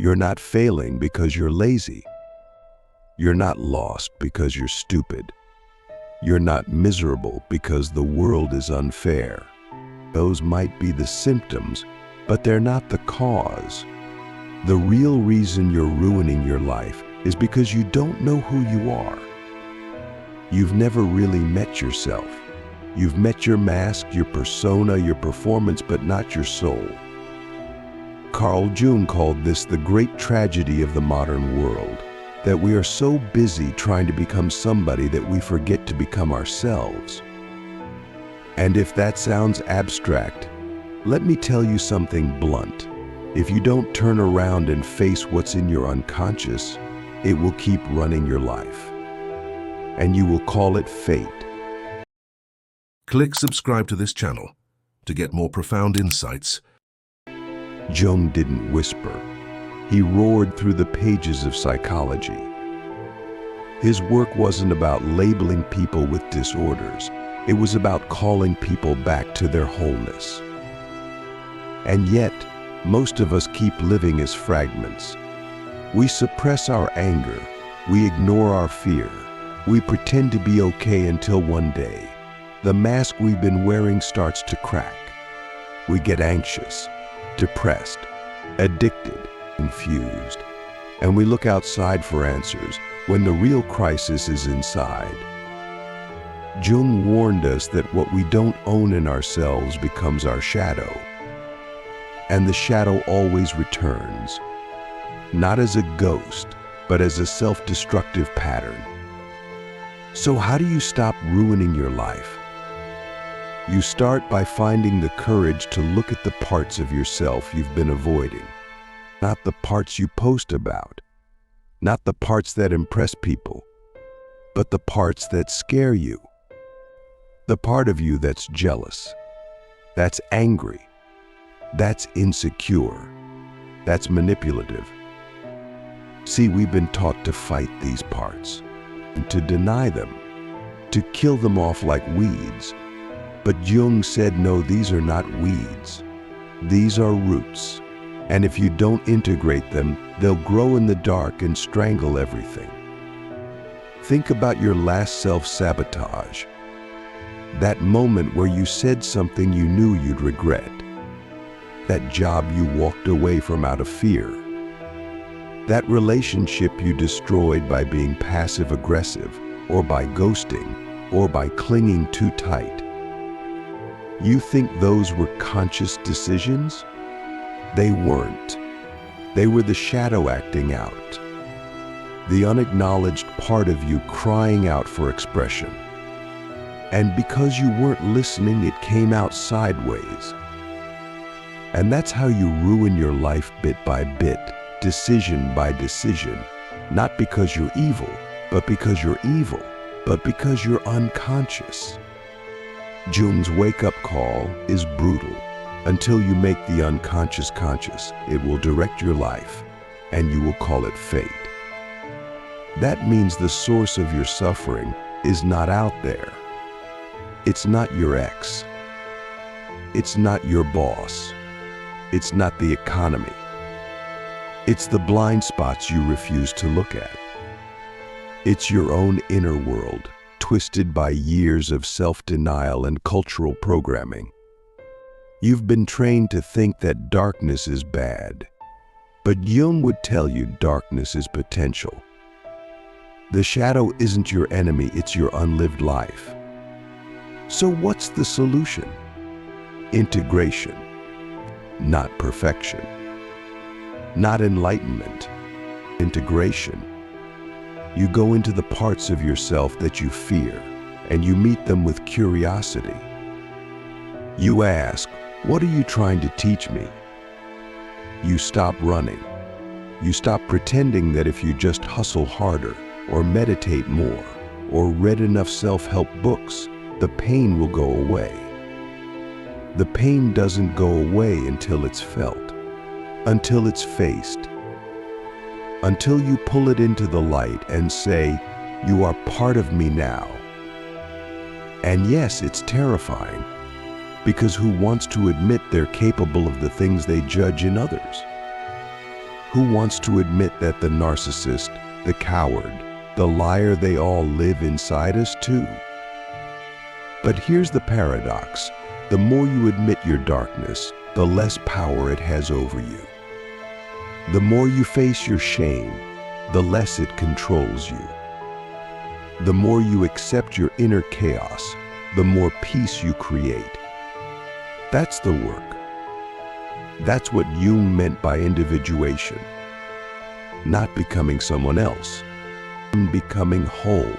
You're not failing because you're lazy. You're not lost because you're stupid. You're not miserable because the world is unfair. Those might be the symptoms, but they're not the cause. The real reason you're ruining your life is because you don't know who you are. You've never really met yourself. You've met your mask, your persona, your performance, but not your soul. Carl Jung called this the great tragedy of the modern world, that we are so busy trying to become somebody that we forget to become ourselves. And if that sounds abstract, let me tell you something blunt. If you don't turn around and face what's in your unconscious, it will keep running your life. And you will call it fate. Click subscribe to this channel to get more profound insights. Jung didn't whisper. He roared through the pages of psychology. His work wasn't about labeling people with disorders. It was about calling people back to their wholeness. And yet, most of us keep living as fragments. We suppress our anger. We ignore our fear. We pretend to be okay until one day, the mask we've been wearing starts to crack. We get anxious, depressed, addicted, confused, and we look outside for answers when the real crisis is inside. Jung warned us that what we don't own in ourselves becomes our shadow. And the shadow always returns, not as a ghost, but as a self-destructive pattern. So how do you stop ruining your life? You start by finding the courage to look at the parts of yourself you've been avoiding. Not the parts you post about, not the parts that impress people, but the parts that scare you. The part of you that's jealous, that's angry, that's insecure, that's manipulative. See, we've been taught to fight these parts, and to deny them, to kill them off like weeds. But Jung said, no, these are not weeds. These are roots. And if you don't integrate them, they'll grow in the dark and strangle everything. Think about your last self-sabotage. That moment where you said something you knew you'd regret. That job you walked away from out of fear. That relationship you destroyed by being passive-aggressive, or by ghosting, or by clinging too tight. You think those were conscious decisions? They weren't. They were the shadow acting out. The unacknowledged part of you crying out for expression. And because you weren't listening, it came out sideways. And that's how you ruin your life bit by bit, decision by decision. Not because you're evil, but because you're evil, but because you're unconscious. Jung's wake-up call is brutal. Until you make the unconscious conscious, it will direct your life, and you will call it fate. That means the source of your suffering is not out there. It's not your ex. It's not your boss. It's not the economy. It's the blind spots you refuse to look at. It's your own inner world, twisted by years of self-denial and cultural programming. You've been trained to think that darkness is bad, but Jung would tell you darkness is potential. The shadow isn't your enemy, it's your unlived life. So what's the solution? Integration, not perfection. Not enlightenment, integration. You go into the parts of yourself that you fear, and you meet them with curiosity. You ask, what are you trying to teach me? You stop running. You stop pretending that if you just hustle harder, or meditate more, or read enough self-help books, the pain will go away. The pain doesn't go away until it's felt, until it's faced, until you pull it into the light and say, you are part of me now. And yes, it's terrifying, because who wants to admit they're capable of the things they judge in others? Who wants to admit that the narcissist, the coward, the liar, they all live inside us too? But here's the paradox. The more you admit your darkness, the less power it has over you. The more you face your shame, the less it controls you. The more you accept your inner chaos, the more peace you create. That's the work. That's what Jung meant by individuation. Not becoming someone else, becoming whole.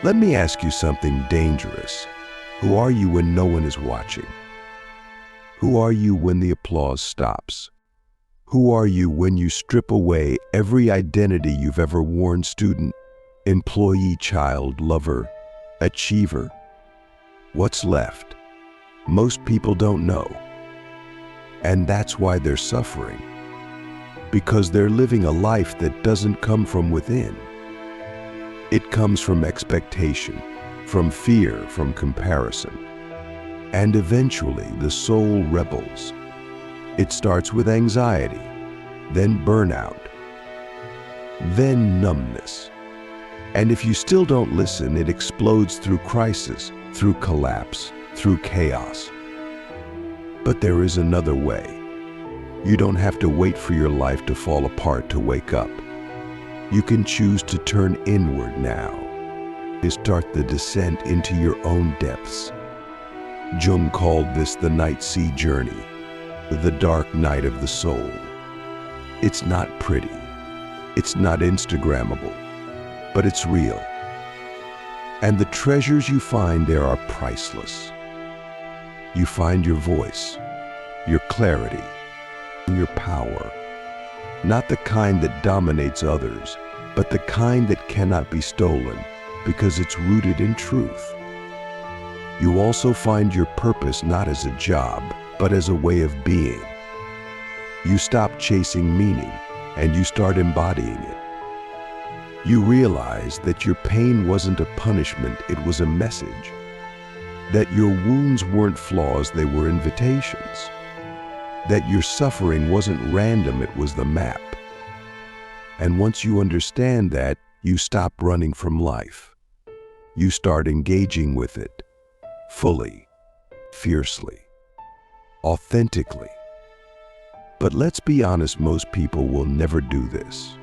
Let me ask you something dangerous. Who are you when no one is watching? Who are you when the applause stops? Who are you when you strip away every identity you've ever worn? Student, employee, child, lover, achiever? What's left? Most people don't know. And that's why they're suffering. Because they're living a life that doesn't come from within. It comes from expectation, from fear, from comparison. And eventually the soul rebels. It starts with anxiety, then burnout, then numbness. And if you still don't listen, it explodes through crisis, through collapse, through chaos. But there is another way. You don't have to wait for your life to fall apart to wake up. You can choose to turn inward now, to start the descent into your own depths. Jung called this the night sea journey, the dark night of the soul. It's not pretty, it's not Instagrammable, but it's real. And the treasures you find there are priceless. You find your voice, your clarity, your power. Not the kind that dominates others, but the kind that cannot be stolen because it's rooted in truth. You also find your purpose not as a job, but as a way of being. You stop chasing meaning and you start embodying it. You realize that your pain wasn't a punishment, it was a message. That your wounds weren't flaws, they were invitations. That your suffering wasn't random, it was the map. And once you understand that, you stop running from life. You start engaging with it, fully, fiercely, authentically. But let's be honest, most people will never do this.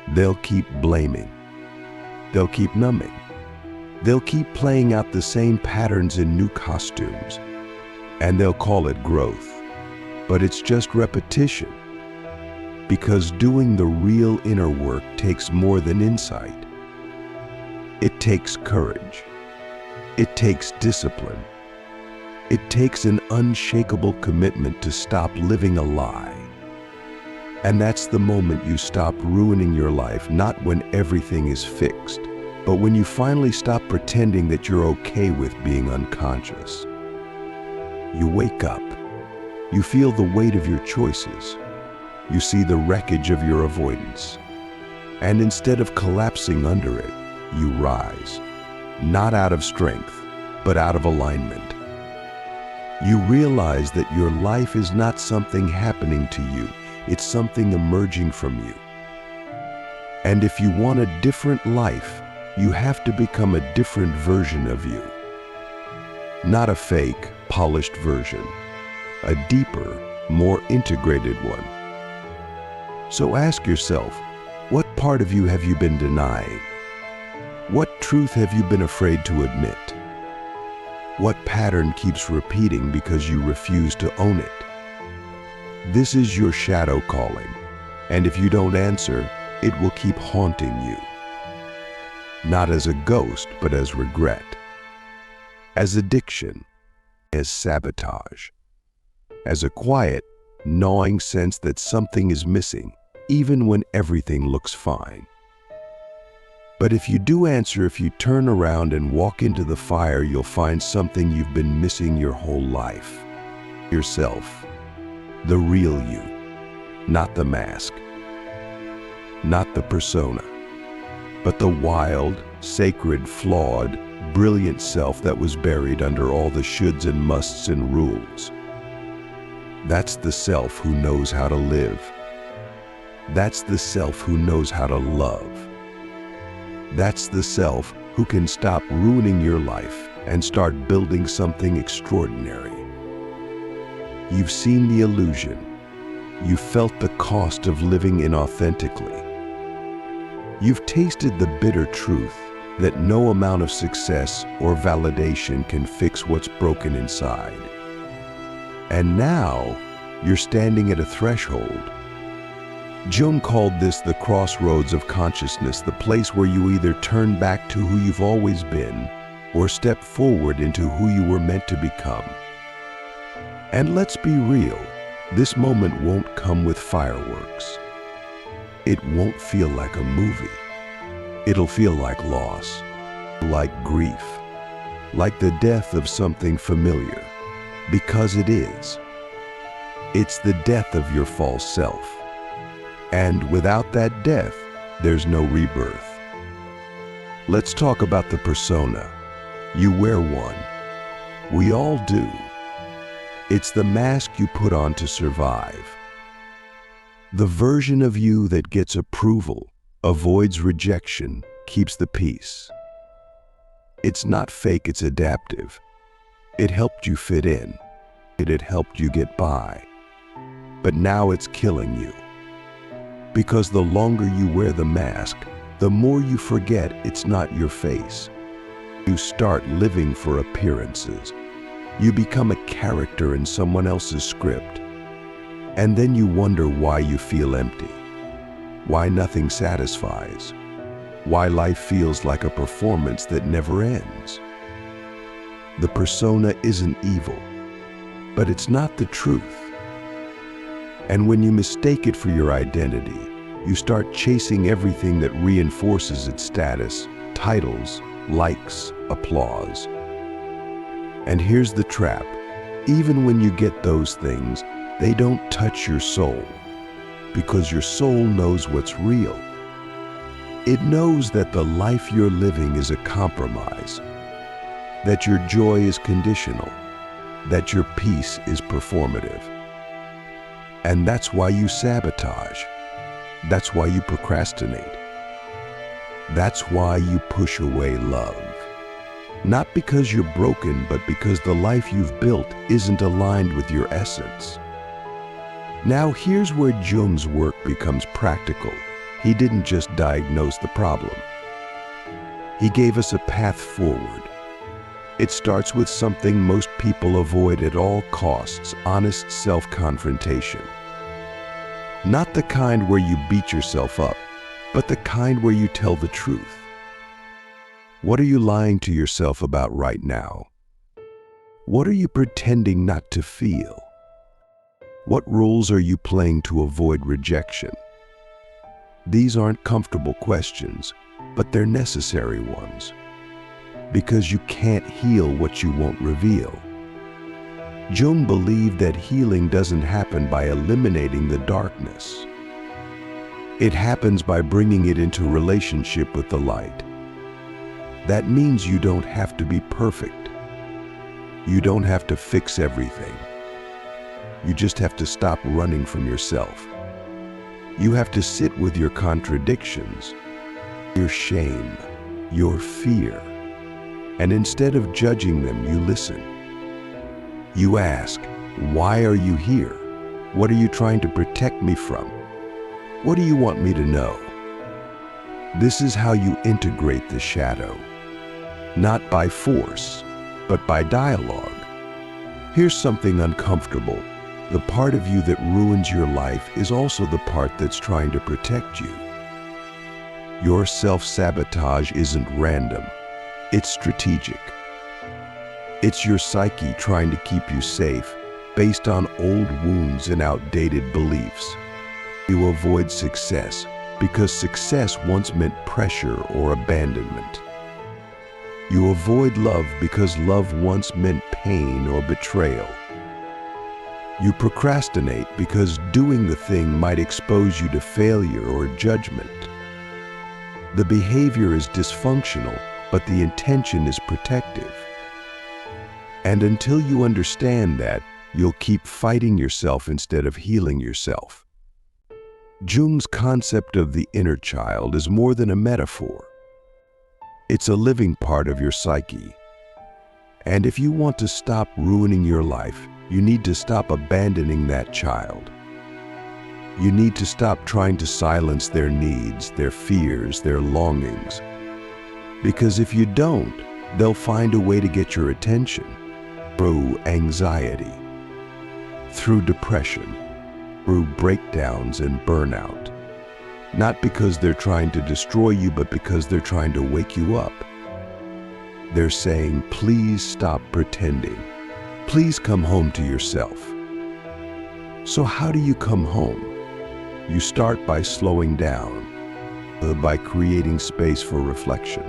They'll keep blaming. They'll keep numbing. They'll keep playing out the same patterns in new costumes. And they'll call it growth. But it's just repetition. Because doing the real inner work takes more than insight. It takes courage. It takes discipline. It takes an unshakable commitment to stop living a lie. And that's the moment you stop ruining your life, not when everything is fixed, but when you finally stop pretending that you're okay with being unconscious. You wake up. You feel the weight of your choices. You see the wreckage of your avoidance. And instead of collapsing under it, you rise. Not out of strength, but out of alignment. You realize that your life is not something happening to you, it's something emerging from you. And if you want a different life, you have to become a different version of you. Not a fake, polished version. A deeper, more integrated one. So ask yourself, what part of you have you been denying? What truth have you been afraid to admit? What pattern keeps repeating because you refuse to own it? This is your shadow calling, and if you don't answer, it will keep haunting you. Not as a ghost, but as regret, as addiction, as sabotage. As a quiet, gnawing sense that something is missing, even when everything looks fine. But if you do answer, if you turn around and walk into the fire, you'll find something you've been missing your whole life. Yourself. The real you. Not the mask. Not the persona. But the wild, sacred, flawed, brilliant self that was buried under all the shoulds and musts and rules. That's the self who knows how to live, That's the self who knows how to love. That's the self who can stop ruining your life and start building something extraordinary. You've seen the illusion. You've felt the cost of living inauthentically. You've tasted the bitter truth that no amount of success or validation can fix what's broken inside. And now, you're standing at a threshold. Jung called this the crossroads of consciousness, the place where you either turn back to who you've always been or step forward into who you were meant to become. And let's be real, this moment won't come with fireworks. It won't feel like a movie. It'll feel like loss, like grief, like the death of something familiar, because it is. It's the death of your false self. And without that death, there's no rebirth. Let's talk about the persona. You wear one. We all do. It's the mask you put on to survive. The version of you that gets approval, avoids rejection, keeps the peace. It's not fake, it's adaptive. It helped you fit in. It helped you get by. But now it's killing you. Because the longer you wear the mask, the more you forget it's not your face. You start living for appearances. You become a character in someone else's script. And then you wonder why you feel empty, why nothing satisfies, why life feels like a performance that never ends. The persona isn't evil, but it's not the truth. And when you mistake it for your identity, you start chasing everything that reinforces its status, titles, likes, applause. And here's the trap. Even when you get those things, they don't touch your soul, because your soul knows what's real. It knows that the life you're living is a compromise, that your joy is conditional, that your peace is performative. And that's why you sabotage. That's why you procrastinate. That's why you push away love. Not because you're broken, but because the life you've built isn't aligned with your essence. Now here's where Jung's work becomes practical. He didn't just diagnose the problem. He gave us a path forward. It starts with something most people avoid at all costs: honest self-confrontation. Not the kind where you beat yourself up, but the kind where you tell the truth. What are you lying to yourself about right now? What are you pretending not to feel? What roles are you playing to avoid rejection? These aren't comfortable questions, but they're necessary ones. Because you can't heal what you won't reveal. Jung believed that healing doesn't happen by eliminating the darkness. It happens by bringing it into relationship with the light. That means you don't have to be perfect. You don't have to fix everything. You just have to stop running from yourself. You have to sit with your contradictions, your shame, your fear. And instead of judging them, you listen. You ask, why are you here? What are you trying to protect me from? What do you want me to know? This is how you integrate the shadow. Not by force, but by dialogue. Here's something uncomfortable. The part of you that ruins your life is also the part that's trying to protect you. Your self-sabotage isn't random. It's strategic. It's your psyche trying to keep you safe based on old wounds and outdated beliefs. You avoid success because success once meant pressure or abandonment. You avoid love because love once meant pain or betrayal. You procrastinate because doing the thing might expose you to failure or judgment. The behavior is dysfunctional, but the intention is protective. And until you understand that, you'll keep fighting yourself instead of healing yourself. Jung's concept of the inner child is more than a metaphor. It's a living part of your psyche. And if you want to stop ruining your life, you need to stop abandoning that child. You need to stop trying to silence their needs, their fears, their longings. Because if you don't, they'll find a way to get your attention through anxiety, through depression, through breakdowns and burnout. Not because they're trying to destroy you, but because they're trying to wake you up. They're saying, please stop pretending. Please come home to yourself. So how do you come home? You start by slowing down, by creating space for reflection.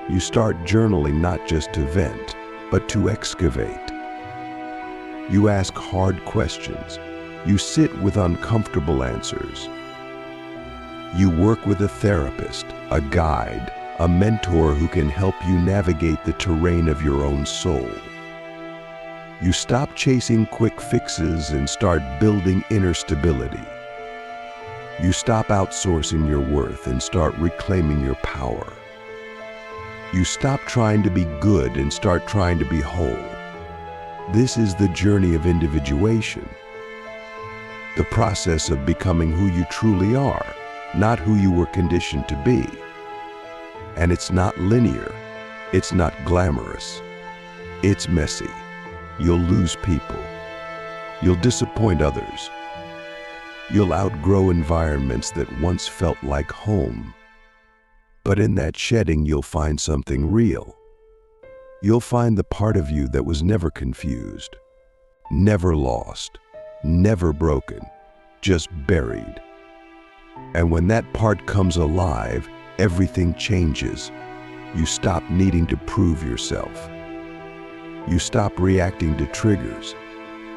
You start journaling not just to vent, but to excavate. You ask hard questions. You sit with uncomfortable answers. You work with a therapist, a guide, a mentor who can help you navigate the terrain of your own soul. You stop chasing quick fixes and start building inner stability. You stop outsourcing your worth and start reclaiming your power. You stop trying to be good and start trying to be whole. This is the journey of individuation. The process of becoming who you truly are, not who you were conditioned to be. And it's not linear. It's not glamorous. It's messy. You'll lose people. You'll disappoint others. You'll outgrow environments that once felt like home. But in that shedding, you'll find something real. You'll find the part of you that was never confused, never lost, never broken, just buried. And when that part comes alive, everything changes. You stop needing to prove yourself. You stop reacting to triggers.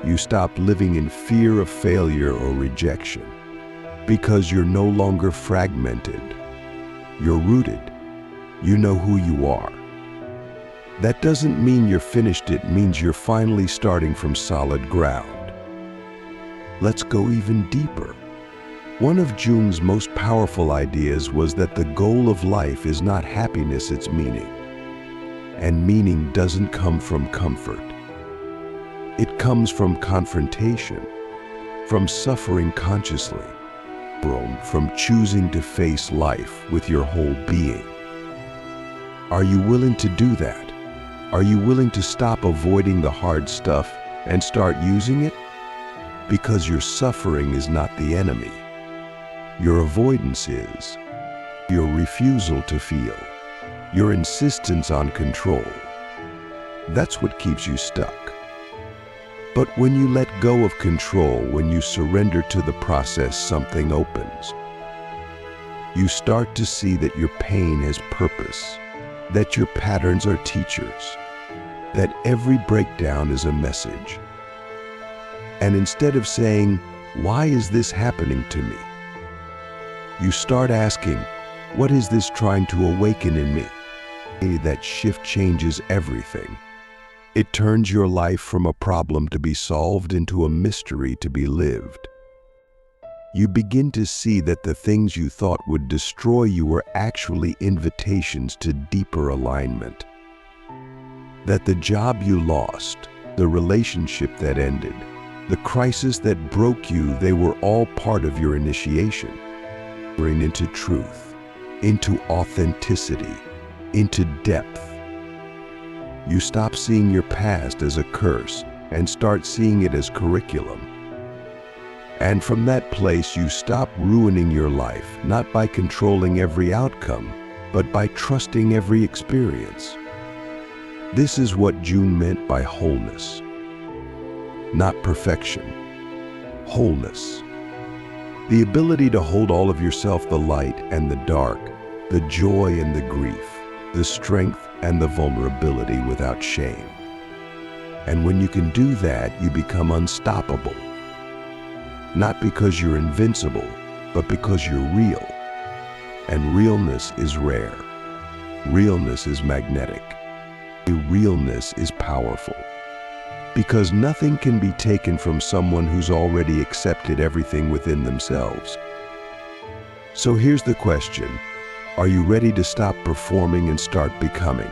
You stop living in fear of failure or rejection. Because you're no longer fragmented. You're rooted. You know who you are. That doesn't mean you're finished, it means you're finally starting from solid ground. Let's go even deeper. One of Jung's most powerful ideas was that the goal of life is not happiness, it's meaning. And meaning doesn't come from comfort. It comes from confrontation, from suffering consciously, from choosing to face life with your whole being. Are you willing to do that? Are you willing to stop avoiding the hard stuff and start using it? Because your suffering is not the enemy. Your avoidance is. Your refusal to feel. Your insistence on control. That's what keeps you stuck. But when you let go of control, when you surrender to the process, something opens. You start to see that your pain has purpose, that your patterns are teachers, that every breakdown is a message. And instead of saying, "Why is this happening to me?" you start asking, "What is this trying to awaken in me?" That shift changes everything. It turns your life from a problem to be solved into a mystery to be lived. You begin to see that the things you thought would destroy you were actually invitations to deeper alignment. That the job you lost, the relationship that ended, the crisis that broke you, they were all part of your initiation. Into truth, into authenticity, into depth. You stop seeing your past as a curse and start seeing it as curriculum. And from that place, you stop ruining your life, not by controlling every outcome, but by trusting every experience. This is what Jung meant by wholeness. Not perfection, wholeness. The ability to hold all of yourself, the light and the dark, the joy and the grief, the strength and the vulnerability without shame. And when you can do that, you become unstoppable. Not because you're invincible, but because you're real. And realness is rare. Realness is magnetic. Realness is powerful. Because nothing can be taken from someone who's already accepted everything within themselves. So here's the question. Are you ready to stop performing and start becoming?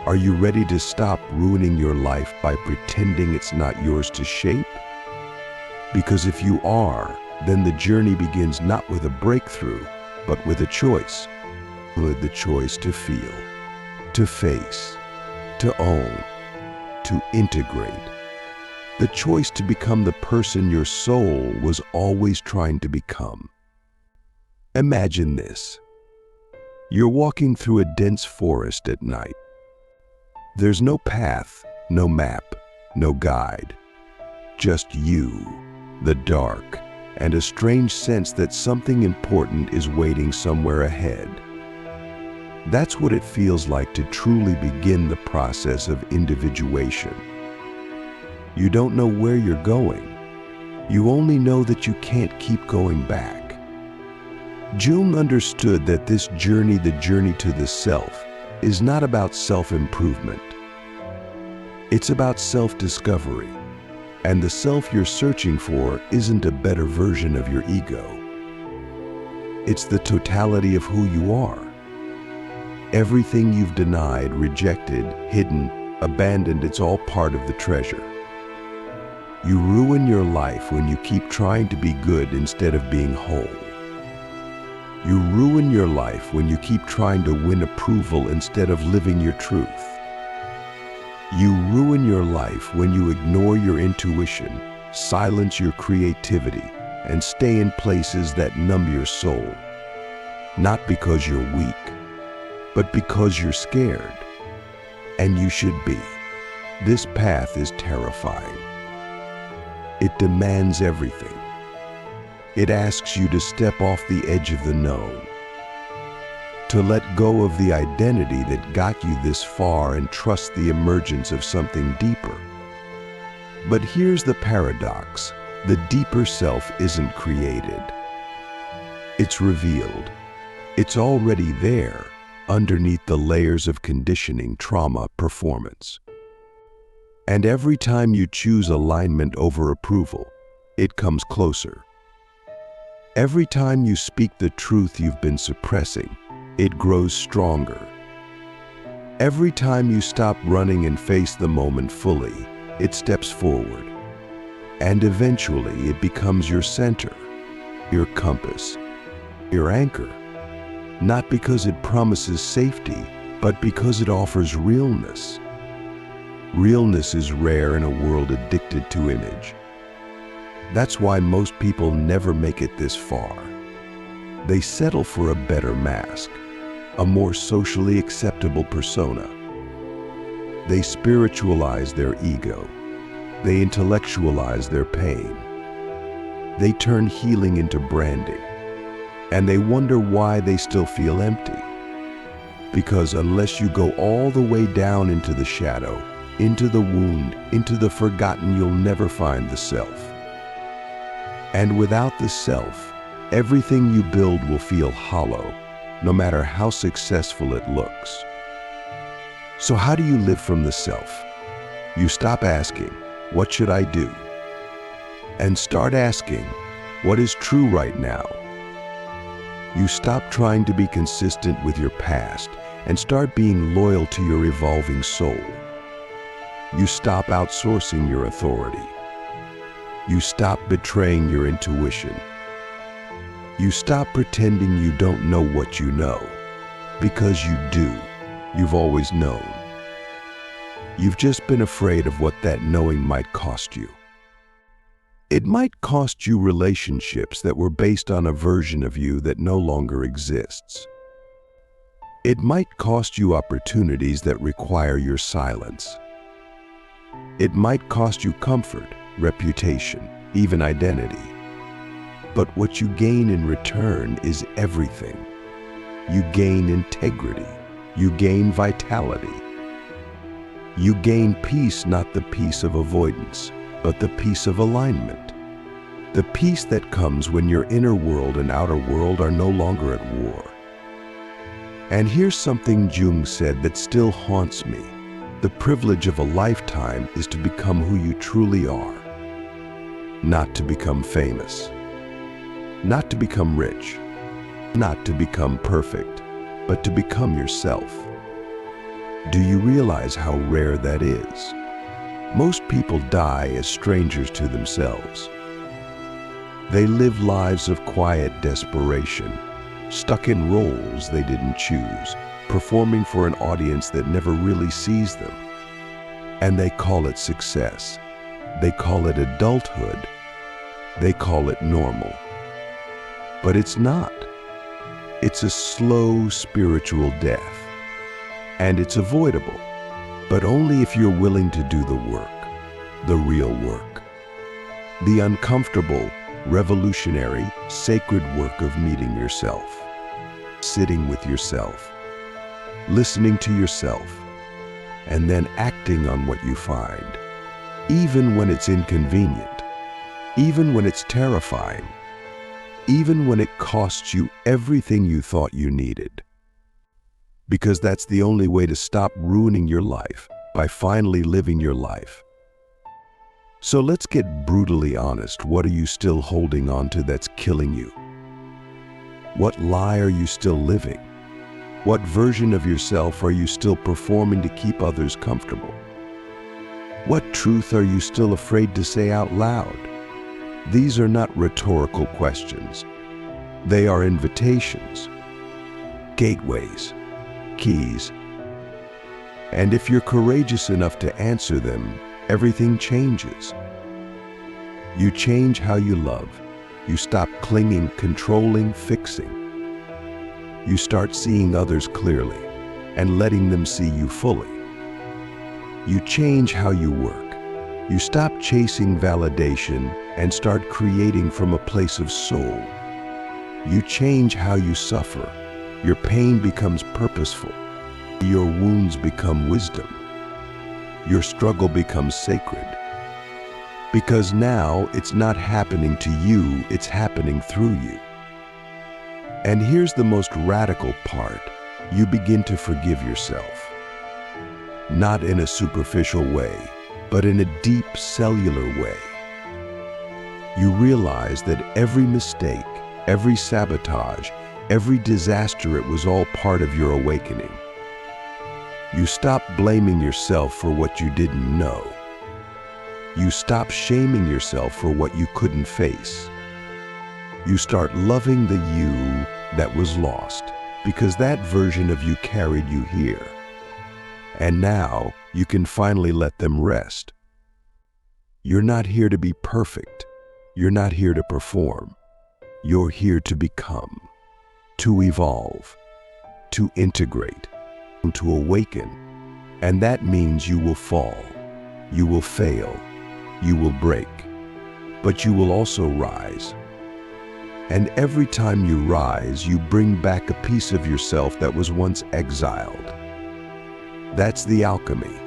Are you ready to stop ruining your life by pretending it's not yours to shape? Because if you are, then the journey begins not with a breakthrough, but with a choice. With the choice to feel, to face, to own, to integrate. The choice to become the person your soul was always trying to become. Imagine this. You're walking through a dense forest at night. There's no path, no map, no guide. Just you, the dark, and a strange sense that something important is waiting somewhere ahead. That's what it feels like to truly begin the process of individuation. You don't know where you're going. You only know that you can't keep going back. Jung understood that this journey, the journey to the self, is not about self-improvement. It's about self-discovery. And the self you're searching for isn't a better version of your ego. It's the totality of who you are. Everything you've denied, rejected, hidden, abandoned, it's all part of the treasure. You ruin your life when you keep trying to be good instead of being whole. You ruin your life when you keep trying to win approval instead of living your truth. You ruin your life when you ignore your intuition, silence your creativity, and stay in places that numb your soul. Not because you're weak, but because you're scared. And you should be. This path is terrifying. It demands everything. It asks you to step off the edge of the known, to let go of the identity that got you this far and trust the emergence of something deeper. But here's the paradox. The deeper self isn't created. It's revealed. It's already there, underneath the layers of conditioning, trauma, performance. And every time you choose alignment over approval, it comes closer. Every time you speak the truth you've been suppressing, it grows stronger. Every time you stop running and face the moment fully, it steps forward. And eventually it becomes your center, your compass, your anchor. Not because it promises safety, but because it offers realness. Realness is rare in a world addicted to image. That's why most people never make it this far. They settle for a better mask, a more socially acceptable persona. They spiritualize their ego. They intellectualize their pain. They turn healing into branding. And they wonder why they still feel empty. Because unless you go all the way down into the shadow, into the wound, into the forgotten, you'll never find the self. And without the self, everything you build will feel hollow, no matter how successful it looks. So how do you live from the self? You stop asking, what should I do? And start asking, what is true right now? You stop trying to be consistent with your past and start being loyal to your evolving soul. You stop outsourcing your authority. You stop betraying your intuition. You stop pretending you don't know what you know, because you do. You've always known. You've just been afraid of what that knowing might cost you. It might cost you relationships that were based on a version of you that no longer exists. It might cost you opportunities that require your silence. It might cost you comfort, reputation, even identity. But what you gain in return is everything. You gain integrity. You gain vitality. You gain peace, not the peace of avoidance, but the peace of alignment. The peace that comes when your inner world and outer world are no longer at war. And here's something Jung said that still haunts me. The privilege of a lifetime is to become who you truly are, not to become famous. Not to become rich, not to become perfect, but to become yourself. Do you realize how rare that is? Most people die as strangers to themselves. They live lives of quiet desperation, stuck in roles they didn't choose, performing for an audience that never really sees them. And they call it success. They call it adulthood. They call it normal. But it's not. It's a slow spiritual death. And it's avoidable, but only if you're willing to do the work, the real work. The uncomfortable, revolutionary, sacred work of meeting yourself, sitting with yourself, listening to yourself, and then acting on what you find, even when it's inconvenient, even when it's terrifying, even when it costs you everything you thought you needed. Because that's the only way to stop ruining your life, by finally living your life. So let's get brutally honest. What are you still holding on to that's killing you? What lie are you still living? What version of yourself are you still performing to keep others comfortable? What truth are you still afraid to say out loud? These are not rhetorical questions. They are invitations, gateways, keys. And if you're courageous enough to answer them, everything changes. You change how you love. You stop clinging, controlling, fixing. You start seeing others clearly and letting them see you fully. You change how you work. You stop chasing validation and start creating from a place of soul. You change how you suffer. Your pain becomes purposeful. Your wounds become wisdom. Your struggle becomes sacred. Because now it's not happening to you, it's happening through you. And here's the most radical part. You begin to forgive yourself. Not in a superficial way, but in a deep cellular way. You realize that every mistake, every sabotage, every disaster, it was all part of your awakening. You stop blaming yourself for what you didn't know. You stop shaming yourself for what you couldn't face. You start loving the you that was lost, because that version of you carried you here. And now you can finally let them rest. You're not here to be perfect. You're not here to perform. You're here to become, to evolve, to integrate, to awaken. And that means you will fall, you will fail, you will break, but you will also rise. And every time you rise, you bring back a piece of yourself that was once exiled. That's the alchemy.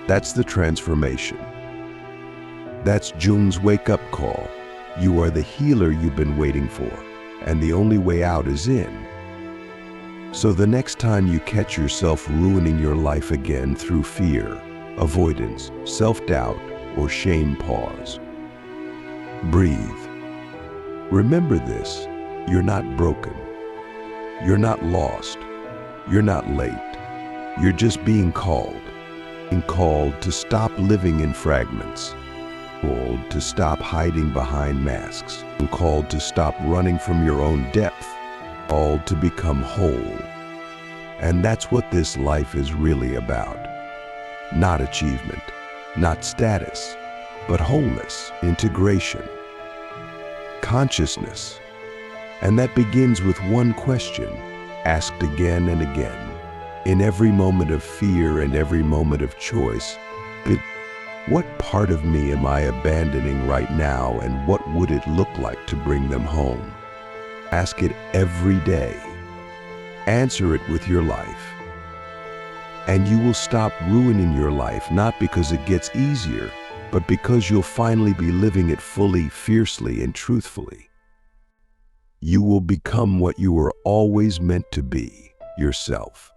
That's the transformation. That's Jung's wake-up call. You are the healer you've been waiting for, and the only way out is in. So the next time you catch yourself ruining your life again through fear, avoidance, self-doubt, or shame, pause. Breathe. Remember this, you're not broken. You're not lost. You're not late. You're just being called to stop living in fragments, called to stop hiding behind masks, called to stop running from your own depth, called to become whole. And that's what this life is really about. Not achievement, not status, but wholeness, integration, consciousness. And that begins with one question, asked again and again, in every moment of fear and every moment of choice. What part of me am I abandoning right now, and what would it look like to bring them home? Ask it every day. Answer it with your life. And you will stop ruining your life, not because it gets easier, but because you'll finally be living it fully, fiercely, and truthfully. You will become what you were always meant to be, yourself.